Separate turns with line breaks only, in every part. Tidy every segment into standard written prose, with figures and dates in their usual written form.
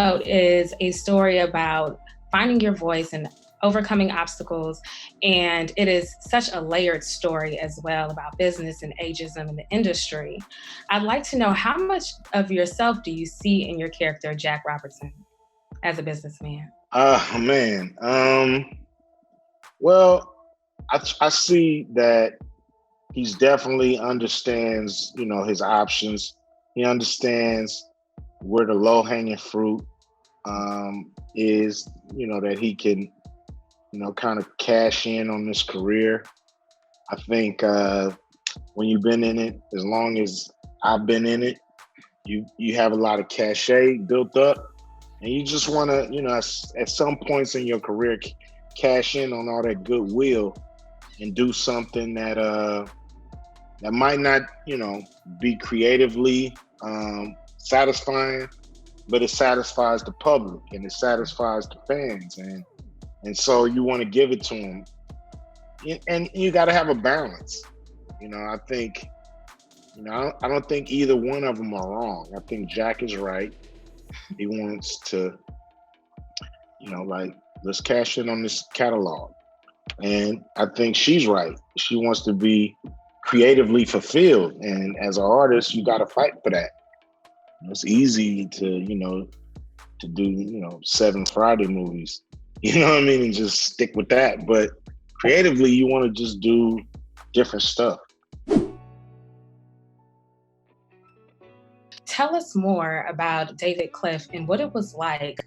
Note is a story about finding your voice and overcoming obstacles. And it is such a layered story as well about business and ageism in the industry. I'd like to know, how much of yourself do you see in your character, Jack Robertson, as a businessman?
Man. Well, I see that he's definitely understands, his options. He understands where the low hanging fruit is, that he can, kind of cash in on this career. I think when you've been in it, as long as I've been in it, you have a lot of cachet built up, and you just want to, at some points in your career, cash in on all that goodwill and do something that that might not, be creatively satisfying, but it satisfies the public and it satisfies the fans, and so you want to give it to them, and you got to have a balance. I think, I don't think either one of them are wrong. I think Jack is right. He wants to, like, let's cash in on this catalog. And I think she's right. She wants to be creatively fulfilled. And as an artist, you got to fight for that. It's easy to, to do, 7 Friday movies, and just stick with that. But creatively, you want to just do different stuff.
Tell us more about David Cliff and what it was like,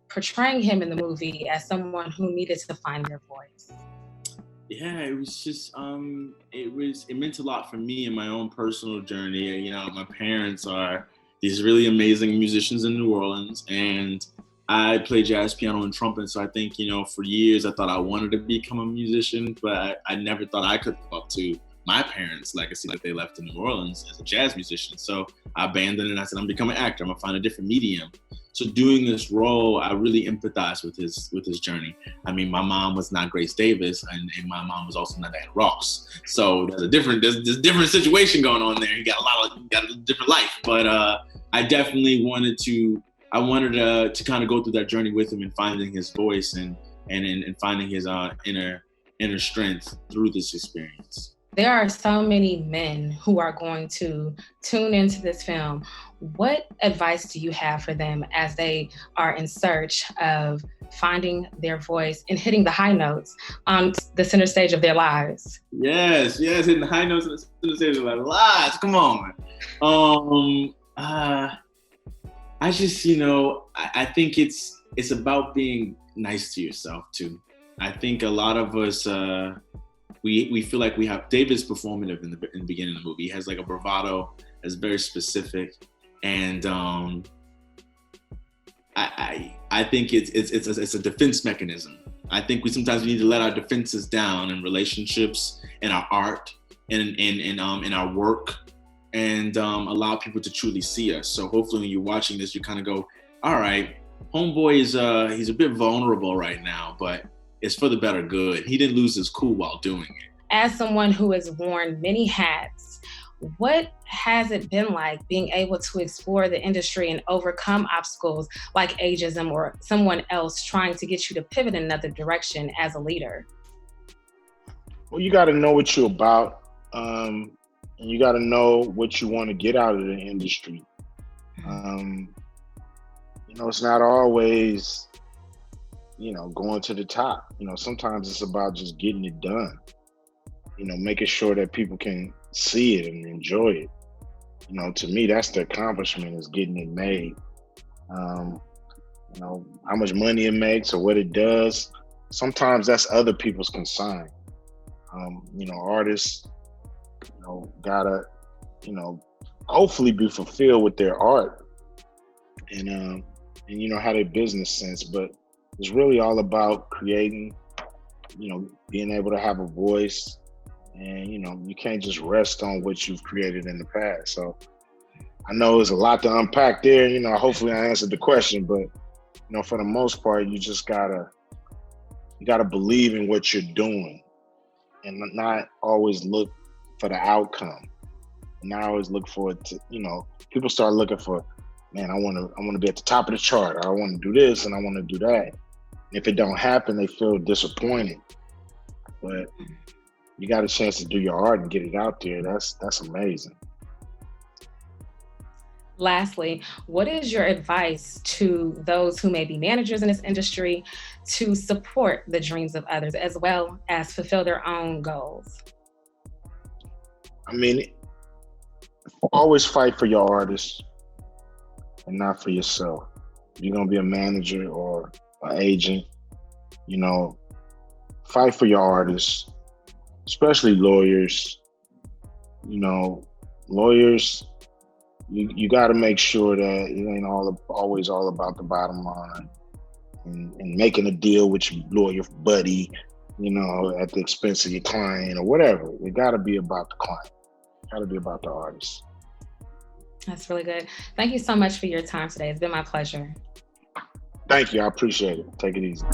portraying him in the movie as someone who needed to find their voice.
Yeah, it was just, it meant a lot for me in my own personal journey. My parents are these really amazing musicians in New Orleans, and I play jazz piano and trumpet. So I think, for years I thought I wanted to become a musician, but I never thought I could live up to my parents' legacy that they left in New Orleans as a jazz musician. So I abandoned it and I said, I'm becoming an actor. I'm gonna find a different medium. So doing this role, I really empathized with his journey. I mean, my mom was not Grace Davis, and my mom was also not Diana Ross. So there's a different situation going on there. He got a different life. But I definitely wanted to kind of go through that journey with him and finding his voice and finding his inner strength through this experience.
There are so many men who are going to tune into this film. What advice do you have for them as they are in search of finding their voice and hitting the high notes on the center stage of their lives?
Yes, hitting the high notes on the center stage of their lives. Come on. I just, I think it's about being nice to yourself too. I think a lot of us, we feel like we have David's performative in the beginning of the movie. He has like a bravado that's very specific, and I think it's a defense mechanism. I think we sometimes need to let our defenses down in relationships, in our art, in our work, and allow people to truly see us. So hopefully when you're watching this, you kind of go, all right, homeboy is he's a bit vulnerable right now, but it's for the better good. He didn't lose his cool while doing it.
As someone who has worn many hats, what has it been like being able to explore the industry and overcome obstacles like ageism or someone else trying to get you to pivot in another direction as a leader?
Well, you got to know what you're about, and you got to know what you want to get out of the industry. It's not always, going to the top. Sometimes it's about just getting it done. Making sure that people can see it and enjoy it. To me, that's the accomplishment, is getting it made. How much money it makes or what it does, sometimes that's other people's concern. Artists, gotta, hopefully be fulfilled with their art and have their business sense, but it's really all about creating, being able to have a voice, and you can't just rest on what you've created in the past. So I know there's a lot to unpack there. Hopefully I answered the question, but for the most part, you just gotta believe in what you're doing and not always look for the outcome. And not always look for it to, people start looking for man, I want to be at the top of the chart. I want to do this and I want to do that. If it don't happen, they feel disappointed. But you got a chance to do your art and get it out there. That's amazing.
Lastly, what is your advice to those who may be managers in this industry to support the dreams of others as well as fulfill their own goals?
I mean, always fight for your artists and not for yourself. If you're gonna be a manager or an agent, you know, fight for your artists, especially lawyers. You know, lawyers, you got to make sure that it ain't always all about the bottom line and making a deal with your lawyer buddy, you know, at the expense of your client or whatever. It got to be about the client. It got to be about the artist.
That's really good. Thank you so much for your time today. It's been my pleasure.
Thank you. I appreciate it. Take it easy.